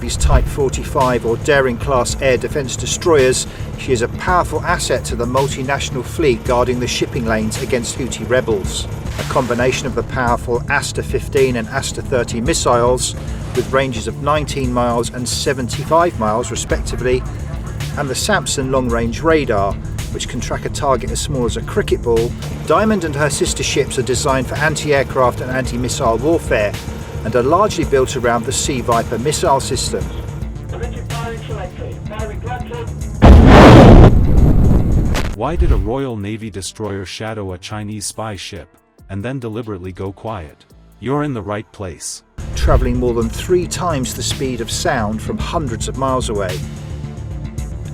Navy's Type 45 or Daring-class air defence destroyers, she is a powerful asset to the multinational fleet guarding the shipping lanes against Houthi rebels. A combination of the powerful Aster-15 and Aster-30 missiles, with ranges of 19 miles and 75 miles respectively, and the Samson long-range radar, which can track a target as small as a cricket ball, Diamond and her sister ships are designed for anti-aircraft and anti-missile warfare, and are largely built around the Sea Viper missile system. Why did a Royal Navy destroyer shadow a Chinese spy ship, and then deliberately go quiet? You're in the right place. Travelling more than 3 times the speed of sound from hundreds of miles away.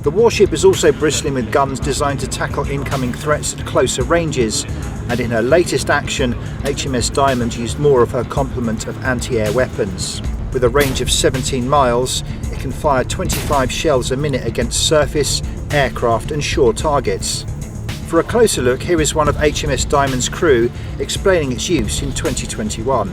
The warship is also bristling with guns designed to tackle incoming threats at closer ranges, and in her latest action, HMS Diamond used more of her complement of anti-air weapons. With a range of 17 miles, it can fire 25 shells a minute against surface, aircraft and shore targets. For a closer look, here is one of HMS Diamond's crew explaining its use in 2021.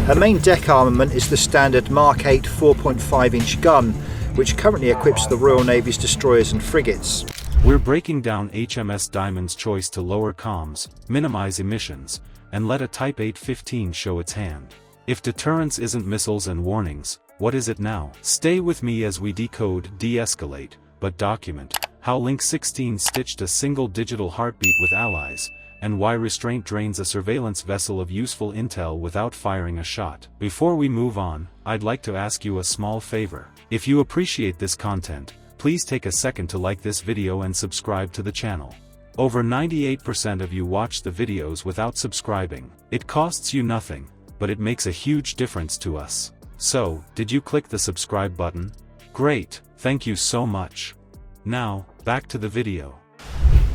Her main deck armament is the standard Mark 8 4.5-inch gun, which currently equips the Royal Navy's destroyers and frigates. We're breaking down HMS Diamond's choice to lower comms, minimize emissions, and let a Type 8-15 show its hand. If deterrence isn't missiles and warnings, what is it now? Stay with me as we decode, de-escalate, but document how Link 16 stitched a single digital heartbeat with allies, and why restraint drains a surveillance vessel of useful intel without firing a shot. Before we move on, I'd like to ask you a small favor. If you appreciate this content, please take a second to like this video and subscribe to the channel. Over 98% of you watch the videos without subscribing. It costs you nothing, but it makes a huge difference to us. So, did you click the subscribe button? Great, thank you so much. Now, back to the video.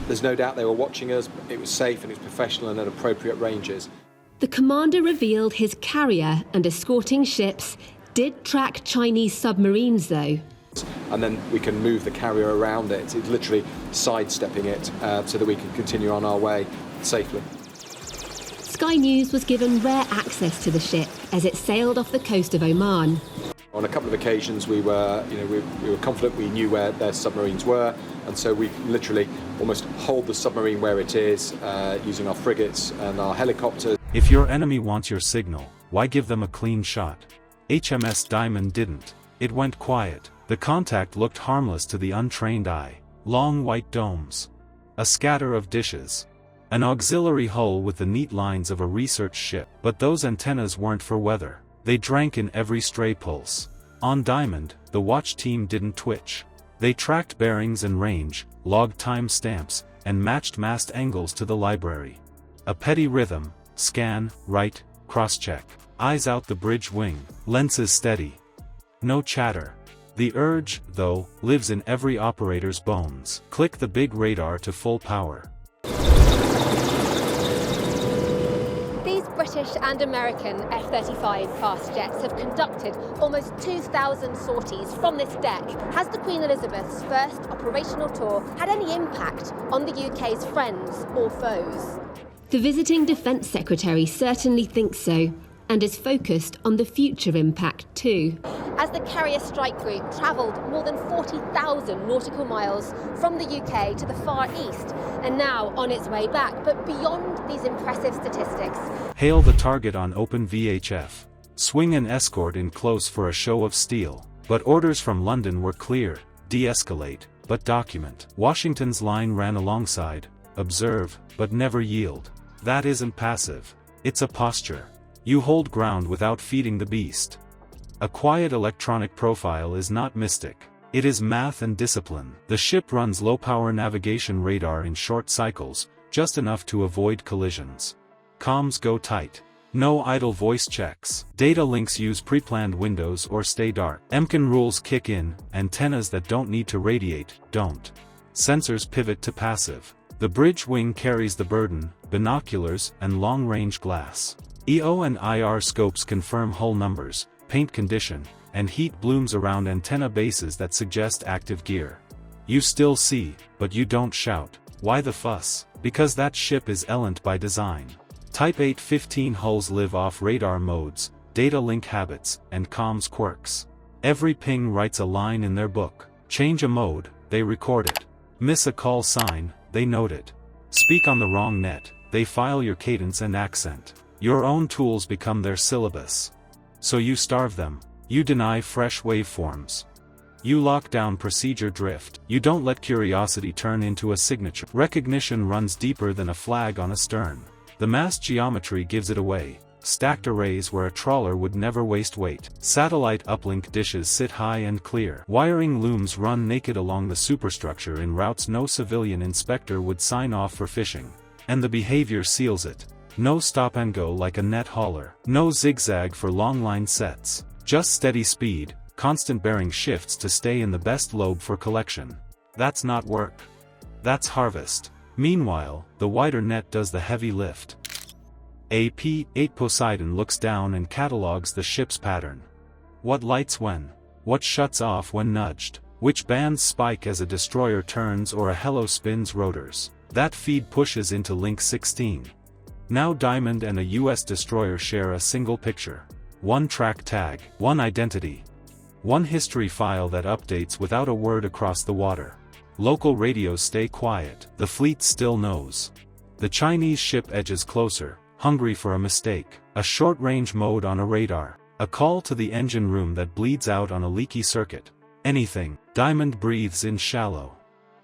There's no doubt they were watching us, it was safe and it was professional and at appropriate ranges. The commander revealed his carrier and escorting ships did track Chinese submarines though. And then we can move the carrier around it. It's literally sidestepping it so that we can continue on our way safely. Sky News was given rare access to the ship as it sailed off the coast of Oman. On a couple of occasions we were confident we knew where their submarines were, and so we literally almost hold the submarine where it is using our frigates and our helicopters. If your enemy wants your signal, why give them a clean shot? HMS Diamond didn't. It went quiet. The contact looked harmless to the untrained eye. Long white domes. A scatter of dishes. An auxiliary hull with the neat lines of a research ship. But those antennas weren't for weather. They drank in every stray pulse. On Diamond, the watch team didn't twitch. They tracked bearings and range, logged time stamps, and matched mast angles to the library. A petty rhythm, scan, right, cross-check. Eyes out the bridge wing, lenses steady. No chatter. The urge, though, lives in every operator's bones. Click the big radar to full power. These British and American F-35 fast jets have conducted almost 2,000 sorties from this deck. Has the Queen Elizabeth's first operational tour had any impact on the UK's friends or foes? The visiting Defence Secretary certainly thinks so, and is focused on the future impact too. As the Carrier Strike Group travelled more than 40,000 nautical miles from the UK to the Far East, and now on its way back, but beyond these impressive statistics. Hail the target on open VHF. Swing an escort in close for a show of steel. But orders from London were clear: de-escalate, but document. Washington's line ran alongside: observe, but never yield. That isn't passive. It's a posture. You hold ground without feeding the beast. A quiet electronic profile is not mystic. It is math and discipline. The ship runs low-power navigation radar in short cycles, just enough to avoid collisions. Comms go tight. No idle voice checks. Data links use pre-planned windows or stay dark. EMCON rules kick in, antennas that don't need to radiate, don't. Sensors pivot to passive. The bridge wing carries the burden, binoculars, and long-range glass. EO and IR scopes confirm hull numbers, paint condition, and heat blooms around antenna bases that suggest active gear. You still see, but you don't shout. Why the fuss? Because that ship is ELINT by design. Type 815 hulls live off radar modes, data link habits, and comms quirks. Every ping writes a line in their book. Change a mode, they record it. Miss a call sign, they note it. Speak on the wrong net, they file your cadence and accent. Your own tools become their syllabus. So you starve them. You deny fresh waveforms. You lock down procedure drift. You don't let curiosity turn into a signature. Recognition runs deeper than a flag on a stern. The mass geometry gives it away. Stacked arrays where a trawler would never waste weight. Satellite uplink dishes sit high and clear. Wiring looms run naked along the superstructure in routes no civilian inspector would sign off for fishing. And the behavior seals it. No stop and go like a net hauler. No zigzag for long line sets. Just steady speed, constant bearing shifts to stay in the best lobe for collection. That's not work. That's harvest. Meanwhile, the wider net does the heavy lift. AP-8 Poseidon looks down and catalogs the ship's pattern. What lights when? What shuts off when nudged? Which bands spike as a destroyer turns or a helo spins rotors? That feed pushes into link 16. Now Diamond and a US destroyer share a single picture. One track tag, one identity. One history file that updates without a word across the water. Local radios stay quiet, the fleet still knows. The Chinese ship edges closer, hungry for a mistake. A short-range mode on a radar. A call to the engine room that bleeds out on a leaky circuit. Anything. Diamond breathes in shallow.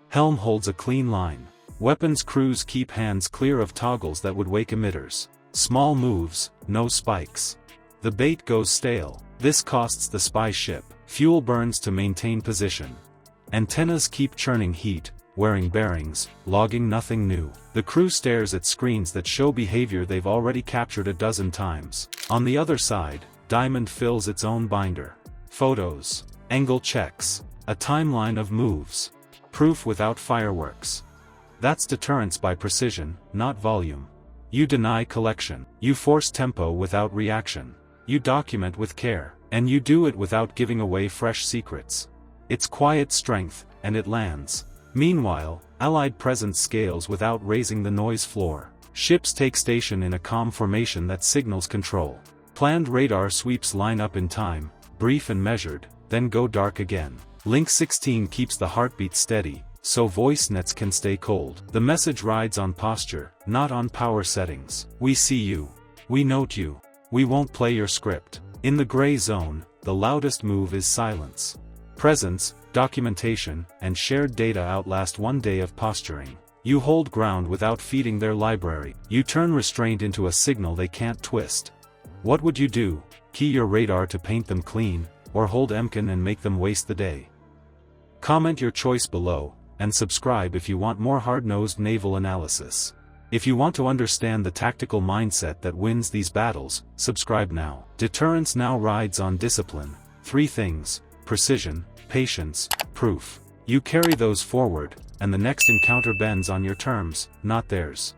Helm holds a clean line. Weapons crews keep hands clear of toggles that would wake emitters. Small moves, no spikes. The bait goes stale. This costs the spy ship. Fuel burns to maintain position. Antennas keep churning heat, wearing bearings, logging nothing new. The crew stares at screens that show behavior they've already captured a dozen times. On the other side, Diamond fills its own binder. Photos, angle checks, a timeline of moves. Proof without fireworks. That's deterrence by precision, not volume. You deny collection. You force tempo without reaction. You document with care. And you do it without giving away fresh secrets. It's quiet strength, and it lands. Meanwhile, Allied presence scales without raising the noise floor. Ships take station in a calm formation that signals control. Planned radar sweeps line up in time, brief and measured, then go dark again. Link 16 keeps the heartbeat steady, so voice nets can stay cold. The message rides on posture, not on power settings. We see you. We note you. We won't play your script. In the gray zone, the loudest move is silence. Presence, documentation, and shared data outlast one day of posturing. You hold ground without feeding their library. You turn restraint into a signal they can't twist. What would you do? Key your radar to paint them clean, or hold EMCON and make them waste the day? Comment your choice below, and subscribe if you want more hard-nosed naval analysis. If you want to understand the tactical mindset that wins these battles, subscribe now. Deterrence now rides on discipline. 3 things: precision, patience, proof. You carry those forward, and the next encounter bends on your terms, not theirs.